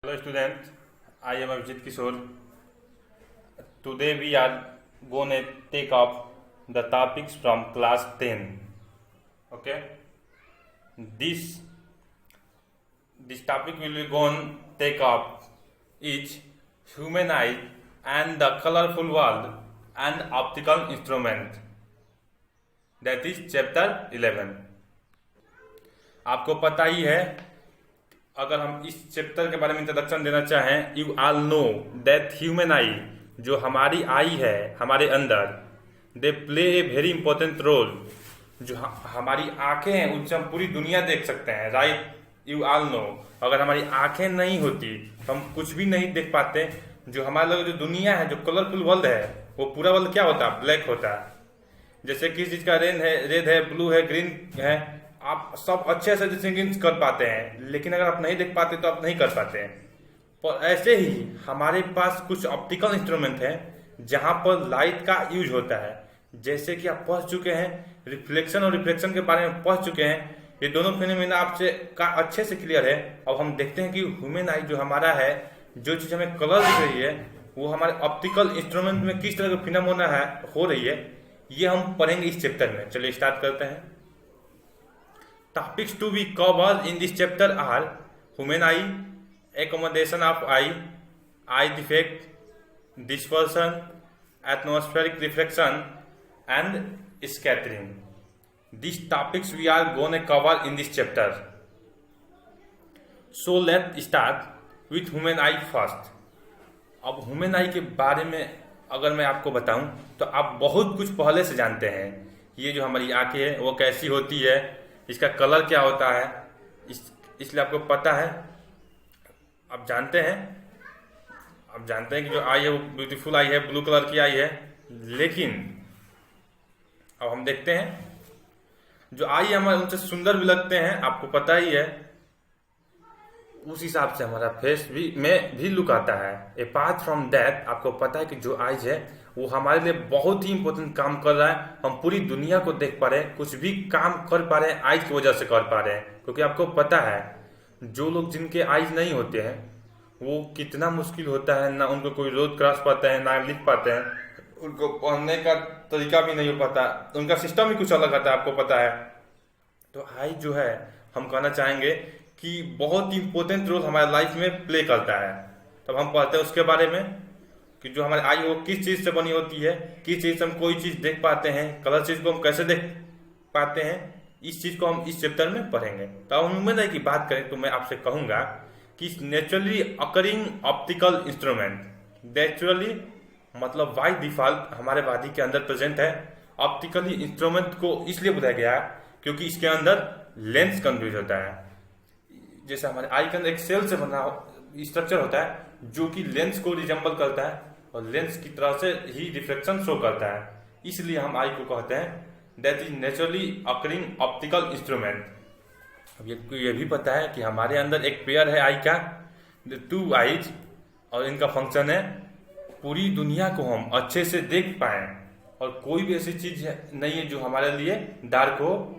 Hello students, I am Abhijit Kishore. Today we are going to take up the topics from class 10. Okay, this this topic will be going to take up is human eye and the colorful world and optical instrument. That is chapter 11. आपको पता ही है, अगर हम इस chapter के बारे में introduction देना चाहें, you all know that human eye, जो हमारी आई है हमारे अंदर, they play a very important role. जो हमारी आंखें हैं उनसे हम पूरी दुनिया देख सकते हैं, राइट? यू ऑल नो, अगर हमारी आंखें नहीं होती तो हम कुछ भी नहीं देख पाते. जो हमारे लोग जो दुनिया है, जो कलरफुल वर्ल्ड है, वो पूरा वर्ल्ड क्या होता है? ब्लैक होता है. जैसे किसी चीज का रेड है, ब्लू है, ग्रीन है, आप सब अच्छे से डिस्टिंग्विश कर पाते हैं, लेकिन अगर आप नहीं देख पाते तो आप नहीं कर पाते हैं. पर ऐसे ही हमारे पास कुछ ऑप्टिकल इंस्ट्रूमेंट हैं जहां पर लाइट का यूज होता है. जैसे कि आप पढ़ चुके हैं, रिफ्लेक्शन और रिफ्लेक्शन के बारे में पढ़ चुके हैं. ये दोनों फिनोमेना आपसे का अच्छे से क्लियर है. अब हम देखते हैं कि ह्यूमन आई जो हमारा है, जो चीज हमें कलर दिख रही है, वो हमारे ऑप्टिकल इंस्ट्रूमेंट में किस तरह का फिनोमेना है हो रही है, ये हम पढ़ेंगे इस चैप्टर में. चलिए स्टार्ट करते हैं. Topics to be covered in this chapter are human eye, accommodation of eye defect, dispersion, atmospheric reflection, and scattering. These topics we are going to cover in this chapter. So let's start with human eye first. अब human आई के बारे में अगर मैं आपको बताऊं तो आप बहुत कुछ पहले से जानते हैं. ये जो हमारी आंखें है वो कैसी होती है, इसका कलर क्या होता है, इसलिए आपको पता है. आप जानते हैं कि जो आई है वो ब्यूटीफुल आई है, ब्लू कलर की आई है. लेकिन अब हम देखते हैं जो आई हमारे उनसे सुंदर भी लगते हैं, आपको पता ही है. उस हिसाब से हमारा फेस में भी लुक आता है. अपार्ट फ्रॉम दैट, आपको पता है कि जो आईज है वो हमारे लिए बहुत ही इंपॉर्टेंट काम कर रहा है. हम पूरी दुनिया को देख पा रहे हैं, कुछ भी काम कर पा रहे हैं आईज की वजह से कर पा रहे हैं. क्योंकि आपको पता है जो लोग जिनके आईज नहीं होते हैं वो कितना मुश्किल होता है. ना उनको कोई रोड क्रॉस पाता है, ना लिख पाते हैं, उनको पढ़ने का तरीका भी नहीं हो पाता, उनका सिस्टम ही कुछ अलग आता है, आपको पता है. तो आई जो है, हम कहना चाहेंगे कि बहुत इंपॉर्टेंट रोल हमारे लाइफ में प्ले करता है. तब हम पढ़ते हैं उसके बारे में कि जो हमारे आई वो किस चीज से बनी होती है, किस चीज से हम कोई चीज देख पाते हैं, कलर चीज को हम कैसे देख पाते हैं, इस चीज को हम इस चैप्टर में पढ़ेंगे. तो अब ह्यूमन आई की बात करें तो मैं आपसे कहूंगा कि naturally occurring optical instrument, naturally मतलब बाय डिफॉल्ट हमारे बॉडी के अंदर प्रेजेंट है. ऑप्टिकली इंस्ट्रूमेंट को इसलिए बताया गया है क्योंकि इसके अंदर लेंस कंफ्यूज होता है. जैसे हमारे आई के अंदर एक सेल से बना स्ट्रक्चर होता है जो कि लेंस को रिजेंबल करता है और लेंस की तरह से ही रिफ्लेक्शन शो करता है. इसलिए हम आई को कहते हैं that is naturally occurring optical instrument. अब ये भी पता है कि हमारे अंदर एक पेयर है आई का, टू आईज, और इनका फंक्शन है पूरी दुनिया को हम अच्छे से देख पाए और कोई भी ऐसी चीज नहीं है जो हमारे लिए डार्क हो.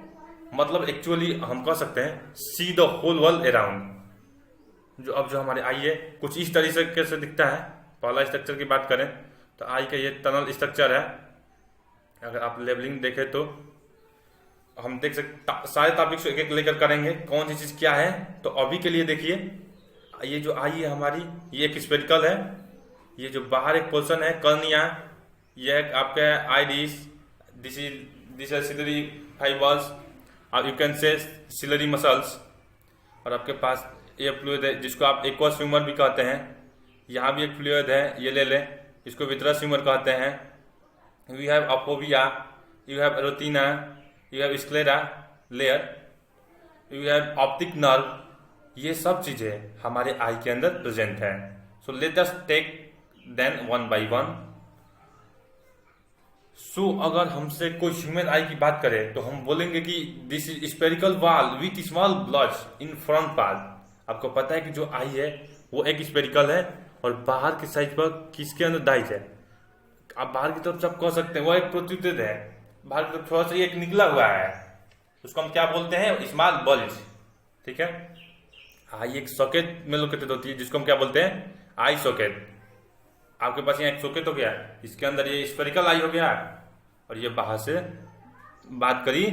मतलब एक्चुअली हम कह सकते हैं see the whole world around. जो हमारे आई है कुछ इस तरीके से दिखता है. पहला स्ट्रक्चर की बात करें तो आई का ये टनल स्ट्रक्चर है. अगर आप लेबलिंग देखें तो हम देख सकते, सारे टॉपिक्स एक एक लेकर करेंगे कौन सी चीज क्या है. तो अभी के लिए देखिए, ये जो आई है हमारी, ये एक स्पेरिकल है. ये जो बाहर एक पोर्शन है कर्निया, यह आपका iris, this is ciliary fibers, और you can say ciliary muscles. और आपके पास ये फ्लूइड है जिसको आप एक्वस ह्यूमर भी कहते हैं. यहाँ भी एक फ्लूइड है, ये ले लें, इसको विट्रस ह्यूमर कहते हैं. You have a fovea, you have retina, you have sclera layer, you have optic nerve. ये सब चीजें हमारे आई के अंदर प्रेजेंट है. So let us take then one by one. सो अगर हमसे कोई ह्यूमन आई की बात करे तो हम बोलेंगे कि this is spherical wall with small blots in front part. आपको पता है कि जो आई है वो एक स्पेरिकल है और बाहर के साइड पर किसके अंदर डाइज है. आप बाहर की तरफ सब कह सकते हैं वो एक प्रोट्रूडेड है, बाहर की तरफ थोड़ा सा एक निकला हुआ है, उसको हम क्या बोलते हैं? Small bulge. ठीक है. आई एक सॉकेट में लोकेटेड होती है, जिसको हम क्या बोलते हैं, आई सॉकेट। आपके पास यहाँ एक सॉकेट हो गया, इसके अंदर ये स्फेरिकल आई हो गया, और ये बाहर से बात करी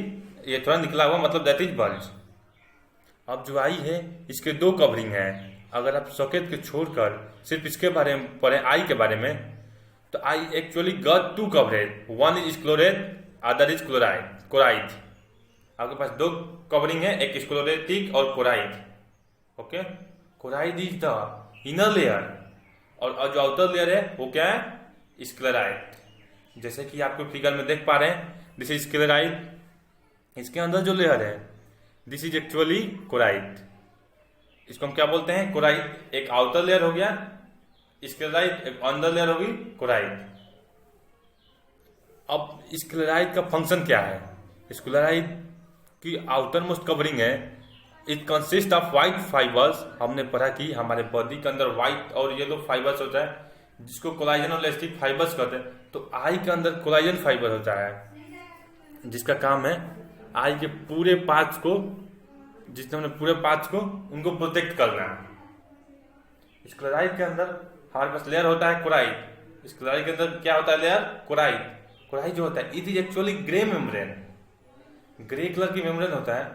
ये थोड़ा निकला हुआ, मतलब दैट इज बल्ज। अब जो आई है इसके दो कवरिंग है। अगर आप सॉकेट के छोड़कर सिर्फ इसके बारे में पढ़े, आई के बारे में, तो I actually got two coverage, one is choroid, other is choroid. आपके पास दो कवरिंग है, एक स्क्लेरोटिक और choroid. Okay, choroid is the inner layer, और जो आउटर लेयर है वो क्या है, स्क्लेराइड। जैसे कि आपको फिगर में देख पा रहे हैं, दिस इज स्क्लेराइड, इसके अंदर जो लेयर है दिस इज एक्चुअली क्लोराइड। इसको हम क्या बोलते हैं, क्लोराइड। एक आउटर लेयर हो गया स्क्लेराइड, एक अंदर लेयर होगी क्लोराइड। अब स्क्लेराइड का फंक्शन क्या है, स्क्लेराइड की आउटर मोस्ट कवरिंग है, it consist of white fibres. हमने पढ़ा कि हमारे बॉडी के अंदर व्हाइट और येलो फाइबर्स होता है, जिसको कोलाजन और इलास्टिक फाइबर्स कहते हैं। तो आई के अंदर कोलाजन फाइबर होता है, जिसका काम है आई के पूरे पार्ट्स को, जिसने हमने पूरे पार्ट्स को उनको प्रोटेक्ट करना है। स्क्लेराइड के अंदर हमारे पास लेयर होता है क्लोराइड। स्क्लेराइड के अंदर क्या होता है, लेयर क्लोराइड। क्लोराइड जो होता है it is actually grey membrane, grey colour की मेम्ब्रेन होता है,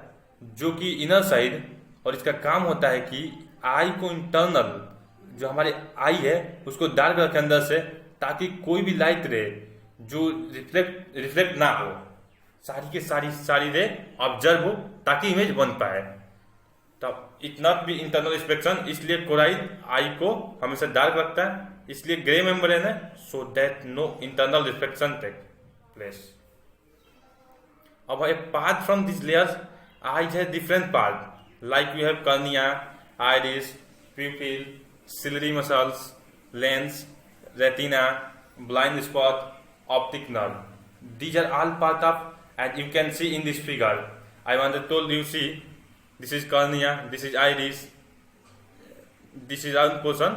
जो कि इनर साइड, और इसका काम होता है कि आई को इंटरनल जो हमारे आई है उसको डार्क रखे अंदर से, ताकि कोई भी लाइट रे जो रिफ्लेक्ट ना हो, सारी के सारी रे ऑब्जर्व हो, ताकि इमेज बन पाए। तब it not be internal reflection, इसलिए क्लोराइड आई को हमेशा डार्क रखता है, इसलिए ग्रे मेम्ब्रेन है, so that no internal reflection take place. अब apart from these layers, eyes have different parts, like we have cornea, iris, pupil, ciliary muscles, lens, retina, blind spot, optic nerve. These are all part of, as you can see in this figure. I want to told you, see, this is cornea, this is iris, this is one portion,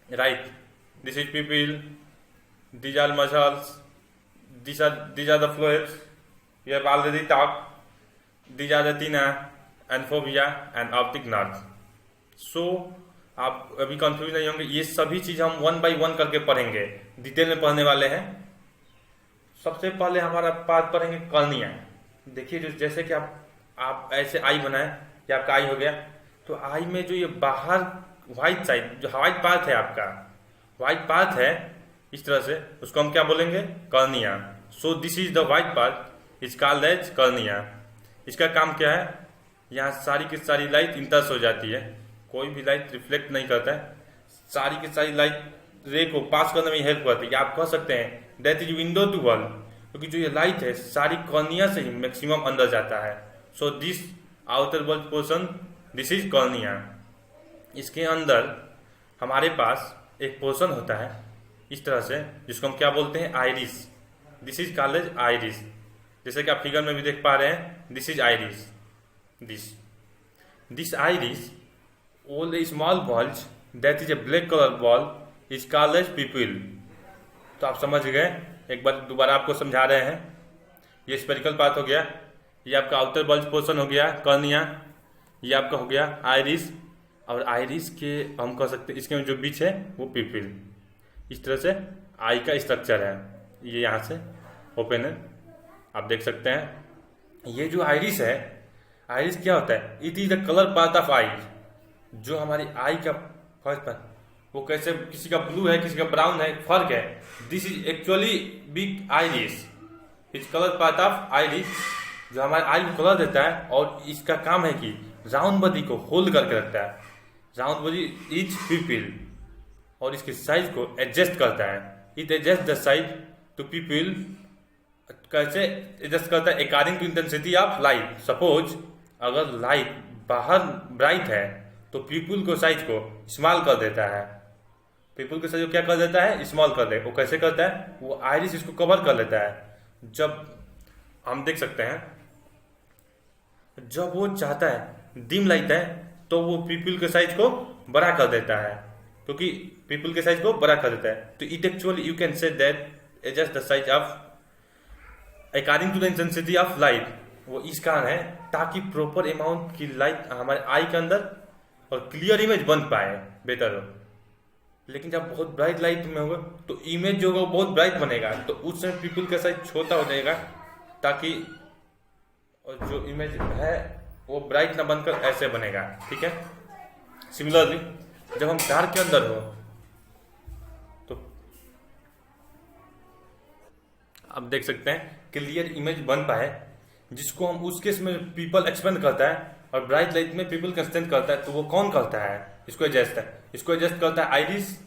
right? This is pupil, these are muscles, these are the fluids. We have already talked. These are the retina and fovea and optic nerve. So आप अभी confuse नहीं होंगे, ये सभी चीज हम one by one करके पढ़ेंगे, डिटेल में पढ़ने वाले हैं। सबसे पहले हमारा पार्ट पढ़ेंगे कॉर्निया। देखिए जो जैसे कि आप ऐसे आई बनाए, ये आपका आई हो गया, तो आई में जो ये बाहर व्हाइट साइड जो व्हाइट पार्ट है, आपका व्हाइट पार्ट है इस तरह से, उसको हम क्या बोलेंगे, cornea. So this is the white part, is called as cornea. इसका काम क्या है, यहाँ सारी की सारी लाइट इंटर्स हो जाती है, कोई भी लाइट रिफ्लेक्ट नहीं करता है, सारी की सारी लाइट रे को पास करने में हेल्प करती है। आप कह सकते हैं that is window to world, क्योंकि जो ये लाइट है सारी कॉर्निया से ही मैक्सिमम अंदर जाता है। So this outer world portion, this is cornea. इसके अंदर हमारे पास एक पोर्शन होता है इस तरह से, जिसको हम क्या बोलते हैं, iris. This is called as iris. जैसे कि आप फिगर में भी देख पा रहे हैं, this is iris. This iris all a small bulge that is a black color ball is called as pupil। तो आप समझ गए, एक बार दोबारा आपको समझा रहे हैं। ये स्पेरिकल पार्ट हो गया, ये आपका आउटर बल्ज पोर्शन हो गया कॉर्निया, ये आपका हो गया आइरिस, और आइरिस के हम कह सकते हैं इसके जो बीच है वो पिपिल। इस तरह से आई का स्ट्रक्चर है, ये यहाँ से ओपन है, आप देख सकते हैं। ये जो आइरिस है, आइरिस क्या होता है, it is the colour part of eye. जो हमारी आई का फर्स्ट पर वो कैसे, किसी का ब्लू है किसी का ब्राउन है, फर्क है। This is actually big iris, its colour part of iris, जो हमारे आई को कलर देता है, और इसका काम है कि राउंड बॉडी को होल्ड करके रखता है। राउंड बॉडी इज पिपिल, और इसके साइज को एडजस्ट करता है। It adjust the size to pupil, कैसे एडजस्ट करता है, according to intensity of light. Suppose अगर लाइट बाहर ब्राइट है तो पीपुल को साइज को स्मॉल कर देता है, पीपुल के साइज को क्या कर देता है, स्मॉल कर दे। वो कैसे करता है, वो आइरिस इसको कवर कर लेता है। जब हम देख सकते हैं, जब वो चाहता है डिम लाइट है तो वो पीपुल के साइज को बड़ा कर देता है, क्योंकि पीपुल के साइज को बड़ा कर देता है। तो it actually you can say that adjust the size of according to the intensity of light. वो इस कारण है ताकि प्रॉपर अमाउंट की लाइट हमारे आई के अंदर और क्लियर इमेज बन पाए, बेटर हो। लेकिन जब बहुत ब्राइट लाइट में होगा तो इमेज जो होगा वो बहुत ब्राइट बनेगा, तो उस समय पीपल का साइज छोटा हो जाएगा, ताकि और जो इमेज है वो ब्राइट ना बनकर ऐसे बनेगा। ठीक है। सिमिलरली जब हम डार्क के अंदर हो तो आप देख सकते हैं क्लियर इमेज बन पाए, जिसको हम उस केस में पीपल एक्सपेंड करता है और ब्राइट लाइट में पीपल कंस्टेंट करता है, तो वो कौन करता है? इसको एडजस्ट है, इसको एडजस्ट करता है आइरिस।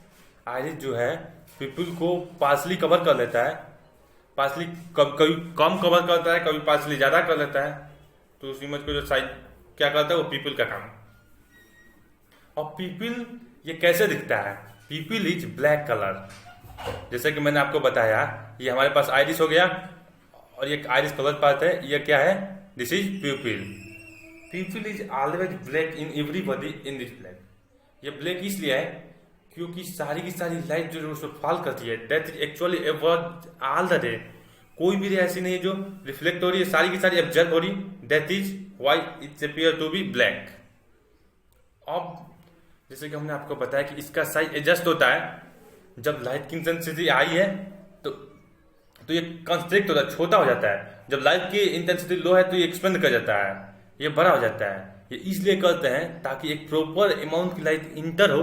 आइरिस जो है पीपल को पार्सली कवर कर लेता है, पार्सली कभी कम कवर करता है, कभी पार्सली ज्यादा कर लेता है। तो उस इमेज को जो साइज क्या करता है वो पीपल का काम। और पीपल ये कैसे दिखता है? People is black colour. जैसे कि मैंने आपको बताया, ये हमारे पास आइरिस हो गया और ये आइरिस कलर पार्ट है, ये क्या है? This is प्यूपिल। People is always black in everybody in this black. ये ब्लैक इसलिए है क्योंकि सारी की सारी लाइट जो उस पर फॉल करती है, that is actually Edward all the day. कोई भी रे ऐसी नहीं है जो रिफ्लेक्ट हो रही है, सारी की सारी ऑब्जर्व हो रही, that is why it's appear to be black. अब जैसे कि हमने आपको बताया कि इसका साइज एडजस्ट होता है जब लाइट की इंटेंसिटी आई है तो ये कंस्ट्रिक्ट होता है, छोटा हो जाता है। जब लाइट की इंटेंसिटी लो है तो ये एक्सपेंड कर जाता है, ये बड़ा हो जाता है। ये इसलिए करते हैं ताकि एक प्रॉपर अमाउंट की लाइट इंटर हो।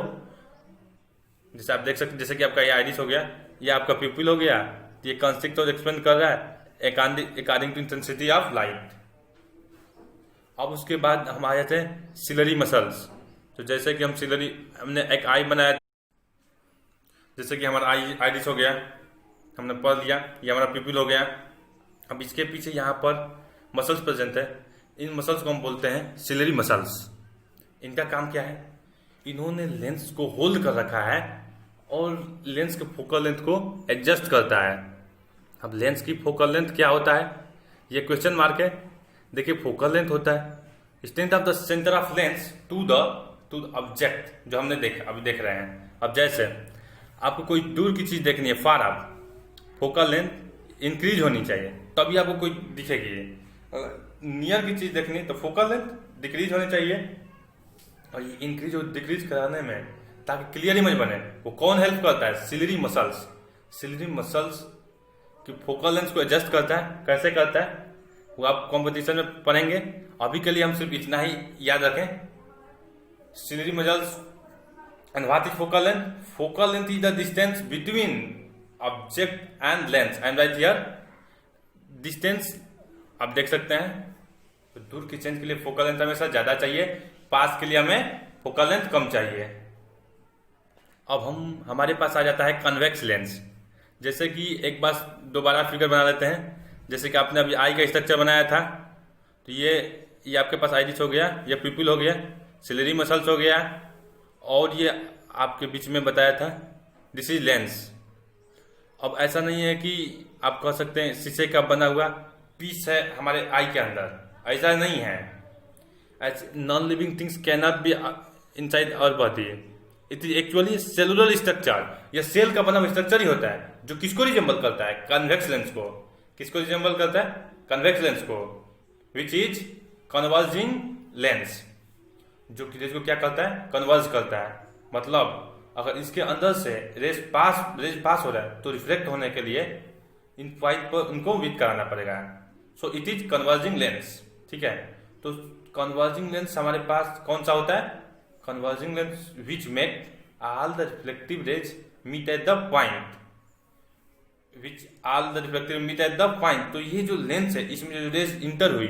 जैसे आप देख सकते, जैसे कि आपका ये आइरिस हो गया, ये आपका प्यूपिल हो गया, तो ये कंस्ट्रिक्ट और एक्सपेंड कर रहा है according to intensity of light. अब उसके बाद हम आ जाते हैं सिलरी मसल्स। तो जैसे कि हमने एक आई बनाया, जैसे कि हमारा आइरिस हो गया, हमने पढ़ लिया, ये हमारा प्यूपिल हो गया। अब इसके पीछे यहाँ पर मसल्स प्रेजेंट है, इन मसल्स को हम बोलते हैं सिलरी मसल्स। इनका काम क्या है? इन्होंने लेंस को होल्ड कर रखा है और लेंस के फोकल लेंथ को एडजस्ट करता है। अब लेंस की फोकल लेंथ क्या होता है, ये क्वेश्चन मार्क है। देखिए, फोकल लेंथ होता है strength of the centre of lens to the object, जो हमने अभी देख रहे हैं। अब जैसे आपको कोई दूर की चीज देखनी है, फार ऑफ, फोकल लेंथ इंक्रीज होनी चाहिए तभी आपको कोई दिखेगी। नियर की चीज देखनी है तो फोकल लेंथ डिक्रीज होनी चाहिए। और ये इंक्रीज और डिक्रीज कराने में ताकि क्लियर इमेज बने, वो कौन हेल्प करता है? Ciliary muscles. सिलरी मसल्स की फोकल लेंथ को एडजस्ट करता है। कैसे करता है वो आप कॉम्पिटिशन में पढ़ेंगे। अभी के लिए हम सिर्फ इतना ही याद रखें, ciliary muscles and what is focal length? Focal length is the distance between object and lens, and right here distance आप देख सकते हैं। तो दूर की चेंज के लिए फोकल लेंथ हमेशा ज्यादा चाहिए, पास के लिए हमें फोकल लेंथ कम चाहिए। अब हमारे पास आ जाता है कन्वेक्स लेंस। जैसे कि एक बार दोबारा फिगर बना लेते हैं। जैसे कि आपने अभी आई का स्ट्रक्चर बनाया था, तो ये आपके पास आइरिस हो गया, ये प्यूपिल हो गया, सिलरी मसल्स हो गया, और ये आपके बीच में बताया था दिस इज लेंस। अब ऐसा नहीं है कि आप कह सकते हैं शीशे का बना हुआ पीस है हमारे आई के अंदर, ऐसा नहीं है। Non living things can not be inside our body, it is actually cellular structure. यह सेल का बना हुआ स्ट्रक्चर ही होता है जो किसको रिजेंबल करता है? कन्वेक्स लेंस को। किसको रिजेंबल करता है? कन्वेक्स लेंस को, विच इज कन्वर्जिंग लेंस, जो कि रेज को क्या करता है? कन्वर्ज करता है। मतलब अगर इसके अंदर से रेज पास हो रहा है तो रिफ्लेक्ट होने के लिए इन पॉइंट पर उनको वीक कराना पड़ेगा। So it is converging lens. ठीक है, तो कन्वर्जिंग लेंस हमारे पास कौन सा होता है? Converging lens which make all the reflective rays meet at the point, which all the reflective meet at the point. तो ये जो लेंस है, इसमें जो रेज इंटर हुई,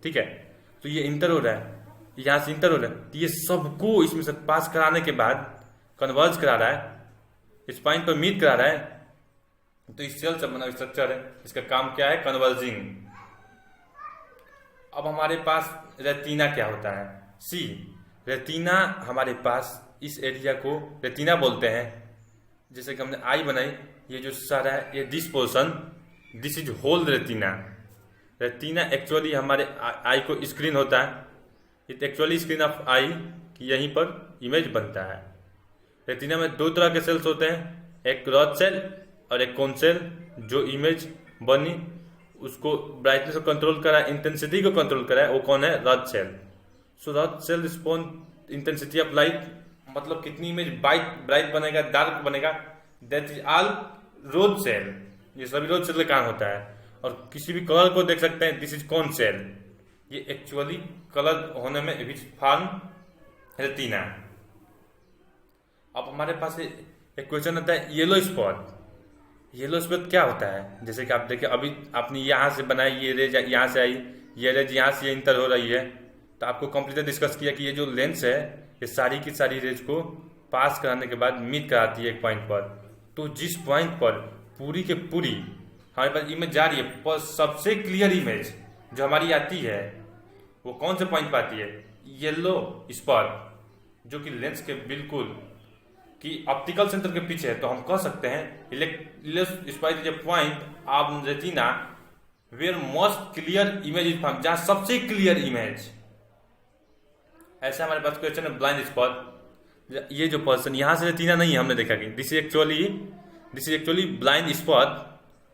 ठीक है, तो ये इंटर हो रहा है, यहां से इंटर हो रहा है, ये सबको इसमें से पास कराने के बाद कन्वर्ज करा रहा है, इस पॉइंट पर मीट करा रहा है। तो इस सेल से बना स्ट्रक्चर है, इसका काम क्या है? कन्वर्जिंग। अब हमारे पास रेटिना क्या होता है? सी, रेटिना हमारे पास इस एरिया को रेटिना बोलते हैं। जैसे कि हमने आई बनाई, ये जो सारा है, ये this portion, this is whole retina. Retina actually हमारे आई को स्क्रीन होता है, it actually screen of eye, कि यहीं पर इमेज बनता है। रेटिना में दो तरह के सेल्स होते हैं, एक रॉड सेल और एक कोन सेल। जो इमेज बनी उसको ब्राइटनेस को कंट्रोल करा, इंटेंसिटी को कंट्रोल करा है, वो कौन है? Rod cell. So rod cell respond intensity of light, मतलब कितनी इमेज ब्राइट बनेगा, डार्क बनेगा, that is all rod cell. ये सभी रोड सेल का काम होता है। और किसी भी कलर को देख सकते हैं, दिस इज कौन सेल, ये एक्चुअली कलर होने में विच फॉर्म रेटिना। अब हमारे पास एक क्वेश्चन आता है येलो स्पॉट। येलो स्पॉट क्या होता है? जैसे कि आप देखिए, अभी आपने यहाँ से बनाई, ये रेज यहाँ से आई, ये रेज यहाँ से इंटर हो रही है, तो आपको कंप्लीट डिस्कस किया कि ये जो लेंस है ये सारी की सारी रेज को पास कराने के बाद मीट कराती है एक पॉइंट पर। तो जिस पॉइंट पर पूरी के पूरी हमारे पास इमेज जा रही है, पर सबसे क्लियर इमेज जो हमारी आती है वो कौन से पॉइंट पर आती है? येलो स्पॉट, जो कि लेंस के बिल्कुल कि ऑप्टिकल सेंटर के पीछे है। तो हम कह सकते हैं yellow spot is a point of retina where most clear image is found, जहां सबसे क्लियर इमेज। ऐसा हमारे पास क्वेश्चन है ब्लाइंड स्पॉट। ये जो पर्सन यहां से रेटिना नहीं है, हमने देखा कि this is actually blind spot.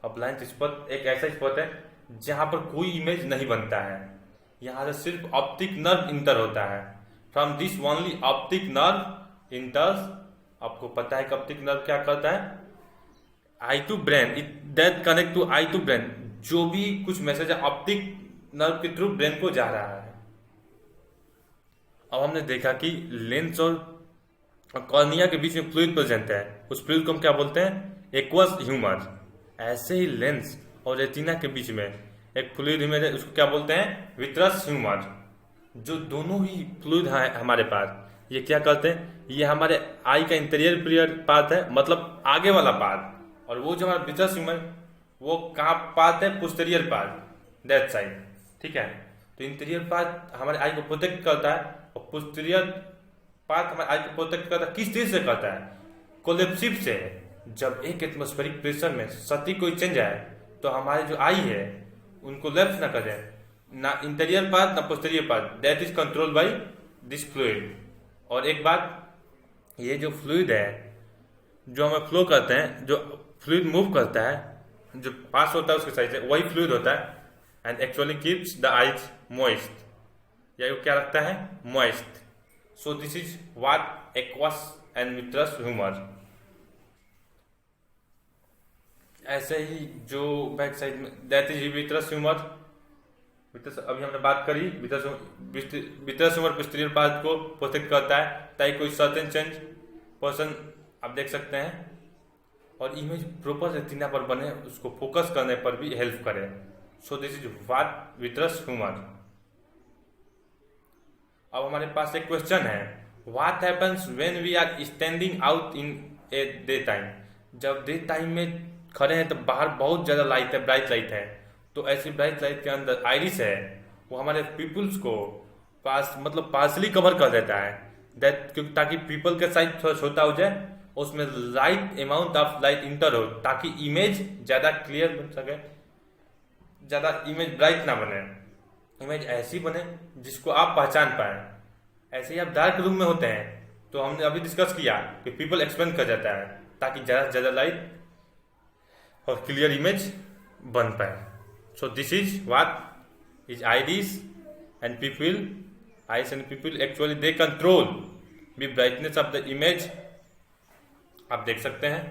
और ब्लाइंड स्पॉट एक ऐसा स्पॉट है जहां पर कोई इमेज नहीं बनता है, यहां से सिर्फ ऑप्टिक नर्व इंटर होता है। From this only optic nerve enters. आपको पता है कि ऑप्टिक नर्व क्या करता है? Eye to brain, it that connect to eye to brain. जो भी कुछ मैसेज है ऑप्टिक नर्व के थ्रू ब्रेन को जा रहा है। अब हमने देखा कि लेंस और कॉर्निया के बीच में फ्लूइड प्रेजेंट है, उस फ्लूइड को हम क्या बोलते हैं? Aqueous humour. ऐसे ही लेंस और रेटिना के बीच में एक फ्लूइड इमेज है, उसको क्या बोलते हैं? Vitreous humour. जो दोनों ही फ्लूइड है हमारे पास, ये क्या करते हैं? ये हमारे आई का इंटीरियर पार्ट है, मतलब आगे वाला पार्ट। और वो जो हमारा विट्रस ह्यूमर, वो कहाँ पार्ट है? Posterior part, that side. ठीक है, तो इंटीरियर पार्ट हमारे आई को प्रोटेक्ट करता है, और पोस्टीरियर पार्ट हमारे आई को प्रोटेक्ट करता है। किस चीज से करता है? कोलेप्सिव से। जब एक एटमॉस्फेरिक प्रेशर में सटी कोई चेंज आए तो हमारे जो आई है उनको लेफ्ट ना करें, ना इंटीरियर पार्ट ना posterior part, that is control by this fluid. और एक बात, ये जो फ्लूइड है जो हमें फ्लो करते हैं, जो फ्लूइड मूव करता है, जो पास होता है उसके साइड से, वही फ्लूइड होता है। And actually keeps the eyes moist, या वो क्या रखता है? Moist. So this is what aqueous and vitreous humour. ऐसे ही जो बैक साइड में, that is vitreous humour. Vitreous अभी हमने बात करी, विट्रस ह्यूमर पोस्टीरियर पार्ट को प्रोटेक्ट करता है ताकि कोई सर्टेन चेंज पर्सन आप देख सकते हैं, और इमेज प्रॉपर रेटिना पर बने, उसको फोकस करने पर भी हेल्प करे। So this is what vitreous humour. अब हमारे पास एक क्वेश्चन है, what happens when we are standing out in a day time. जब डे टाइम में खड़े हैं तो बाहर बहुत ज्यादा लाइट है, ब्राइट लाइट है, तो ऐसी ब्राइट लाइट के अंदर आइरिस है, वो हमारे पीपल्स को मतलब पार्सली कवर कर देता है, दैट ताकि पीपल का साइज थोड़ा छोटा हो जाए, उसमें light amount of light inter हो, ताकि इमेज ज्यादा क्लियर बन सके, ज्यादा इमेज ब्राइट ना बने, इमेज ऐसी बने जिसको आप पहचान पाए। ऐसे ही आप डार्क रूम में होते हैं तो हमने अभी डिस्कस किया कि पीपल एक्सपेंड कर जाता है ताकि ज्यादा से ज्यादा लाइट और क्लियर इमेज बन पाए। So this is what is iris and pupil, eyes and pupil actually they control the brightness of the image. आप देख सकते हैं।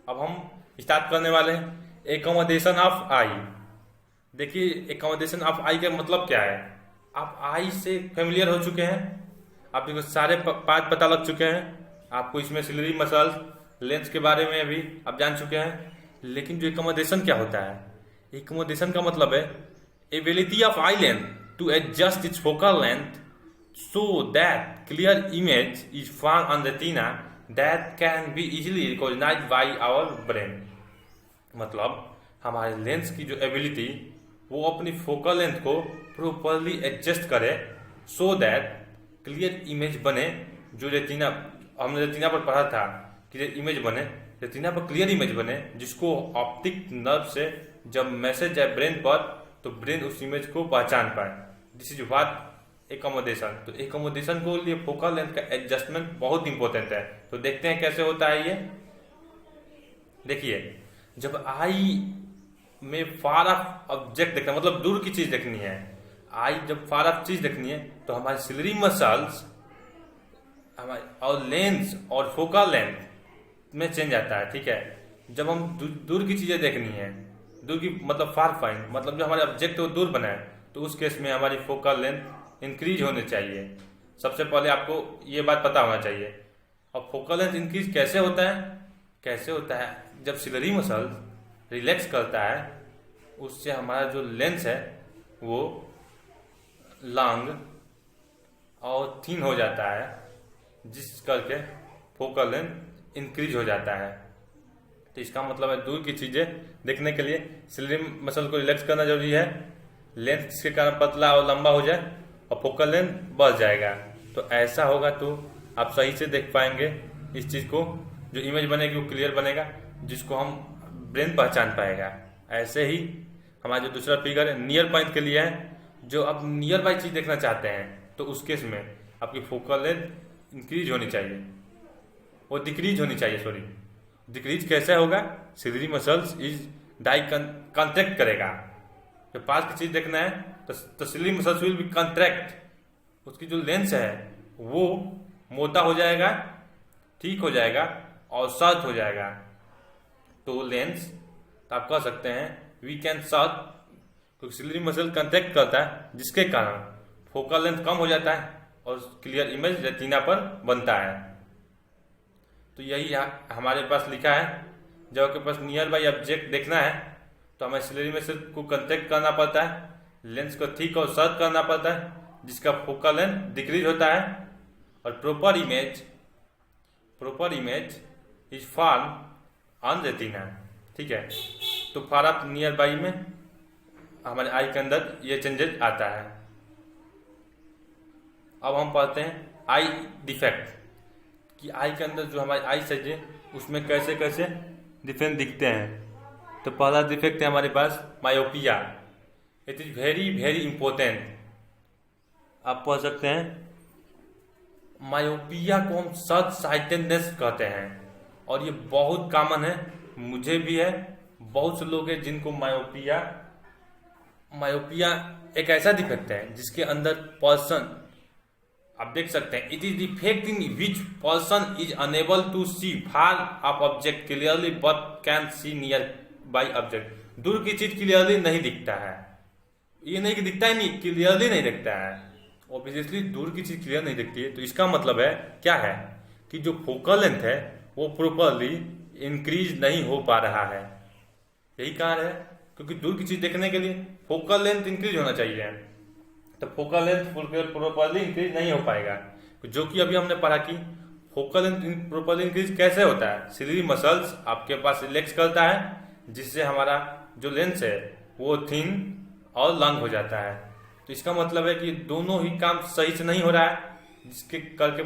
अब हम स्टार्ट करने वाले हैं एकोमोडेशन ऑफ आई। देखिए एकोमोडेशन ऑफ आई का मतलब क्या है। आप आई से फेमिलियर हो चुके हैं, आपको सारे पार्ट पता लग चुके हैं, आपको इसमें सिलरी मसल्स लेंस के बारे में भी आप जान चुके हैं। लेकिन जो एकोमोडेशन क्या होता है, एकोमोडेशन का मतलब है ability of eye length to adjust its focal length so that clear image is form on retina that can be easily recognised by our brain. मतलब हमारे लेंस की जो एबिलिटी वो अपनी फोकल लेंथ को प्रॉपरली एडजस्ट करे so that clear image बने। जो रेटिना हमने रेटिना पर पढ़ा था कि इमेज बने, रेटिना पर क्लियर इमेज बने, जिसको ऑप्टिक नर्व से जब मैसेज जाए ब्रेन पर तो ब्रेन उस इमेज को पहचान पाए। This is what accommodation. तो एकोमोडेशन को लिए फोकल लेंथ का एडजस्टमेंट बहुत इंपॉर्टेंट है। तो देखते हैं कैसे होता है ये। देखिए जब आई में फार ऑफ ऑब्जेक्ट देखना, मतलब दूर की चीज देखनी है। आई जब फार ऑफ चीज देखनी है तो हमारे सिलरी मसल्स हमारे और लेंस और फोकल लेंथ में चेंज आता है, ठीक है। जब हम दूर की चीजें देखनी है, दूर की मतलब फार फाइन, मतलब जो हमारे ऑब्जेक्ट वो दूर बनाए, तो उस केस में हमारी फोकल लेंथ इंक्रीज होनी चाहिए। सबसे पहले आपको ये बात पता होना चाहिए। और फोकल लेंथ इंक्रीज कैसे होता है? कैसे होता है? जब सिलरी मसल रिलैक्स करता है, उससे हमारा जो लेंस है वो लॉन्ग और थिन हो जाता है, जिस करके फोकल लेंथ इंक्रीज हो जाता है। तो इसका मतलब है दूर की चीजें देखने के लिए सिलरी मसल को रिलैक्स करना जरूरी है। लेंथ जिसके कारण पतला और लंबा हो जाए और फोकल लेंथ बढ़ जाएगा। तो ऐसा होगा तो आप सही से देख पाएंगे इस चीज को, जो इमेज बनेगी वो क्लियर बनेगा, जिसको हम ब्रेन पहचान पाएगा। ऐसे ही हमारा जो दूसरा फिगर है नियर पॉइंट के लिए है, जो आप नियर बाई चीज देखना चाहते हैं तो उस केस में आपकी फोकल लेंथ इंक्रीज होनी चाहिए, वो डिक्रीज होनी चाहिए, सॉरी। डिक्रीज कैसे होगा? Ciliary muscles is die contract करेगा। जब पास की चीज देखना है तो ciliary muscles will be contract, उसकी जो लेंस है वो मोटा हो जाएगा, ठीक हो जाएगा और शार्प हो जाएगा। तो लेंस तो आप कह सकते हैं वी कैन शार्प, क्योंकि सिलरी मसल कॉन्ट्रैक्ट करता है, जिसके कारण फोकल लेंथ कम हो जाता है और क्लियर इमेज रेटिना पर बनता है। तो यही हमारे पास लिखा है। जब आपके पास नियर बाई ऑब्जेक्ट देखना है तो हमें सिलरी मसल को कॉन्ट्रैक्ट करना पड़ता है, लेंस को थिक और शार्प करना पड़ता है, जिसका फोकल लेंथ डिक्रीज होता है और proper image is form on retina, ठीक है। तो फार ऑफ नियर बाई में हमारे आई के अंदर ये चेंजेस आता है। अब हम पढ़ते हैं आई डिफेक्ट, कि आई के अंदर जो हमारे आई साइज है उसमें कैसे कैसे डिफरेंट दिखते हैं। तो पहला डिफेक्ट है हमारे पास myopia. It is very very important. आप पढ़ सकते हैं मायोपिया को हम शॉर्ट साइटेडनेस कहते हैं, और ये बहुत कॉमन है, मुझे भी है, बहुत से लोग हैं जिनको मायोपिया एक ऐसा डिफेक्ट है जिसके अंदर पर्सन, आप देख सकते हैं, it is defect in which person is unable to see far of object clearly but can see near by object. दूर की चीज क्लियरली नहीं दिखता है, ये नहीं कि दिखता ही नहीं, क्लियरली नहीं दिखता है। ऑब्वियसली दूर की चीज क्लियर नहीं दिखती है, तो इसका मतलब है क्या है कि जो फोकल लेंथ है वो प्रॉपरली इंक्रीज नहीं हो पा रहा है। यही कारण है, क्योंकि दूर की चीज देखने के लिए फोकल लेंथ इंक्रीज होना चाहिए, तो फोकल लेंथ प्रॉपरली इंक्रीज नहीं हो पाएगा। जो कि अभी हमने पढ़ा कि फोकल लेंथ प्रॉपरली इंक्रीज कैसे होता है। सिलरी मसल्स आपके पास रिलैक्स करता है, जिससे हमारा जो लेंस है वो थिन और लॉन्ग हो जाता है। तो इसका मतलब है कि दोनों ही काम सही से नहीं हो रहा है, जिसके करके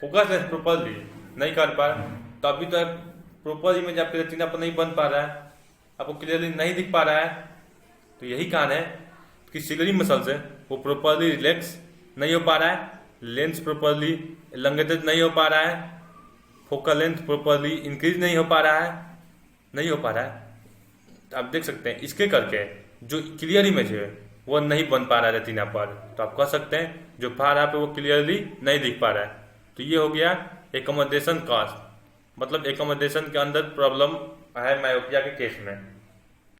फोकस लेंथ प्रॉपरली नहीं कर पा रहा। तो अभी तो प्रॉपर इमेज आपके रेटिना पर नहीं बन पा रहा है, आपको क्लियरली नहीं दिख पा रहा है। तो यही कारण है कि सिलरी मसल्स है वो प्रॉपरली रिलैक्स नहीं हो पा रहा है, लेंस प्रॉपरली एलंगेटेड नहीं हो पा रहा है, फोकल लेंथ प्रॉपरली इंक्रीज नहीं हो पा रहा है। तो आप देख सकते हैं इसके करके जो क्लियर इमेज है वो नहीं बन पा रहा है रेटिना पर। तो आप कह सकते हैं जो फार आप वो क्लियरली नहीं दिख पा रहा है। तो ये हो गया एकोमोडेशन कॉस्ट, मतलब एकोमोडेशन के अंदर प्रॉब्लम है मायोपिया के केस में।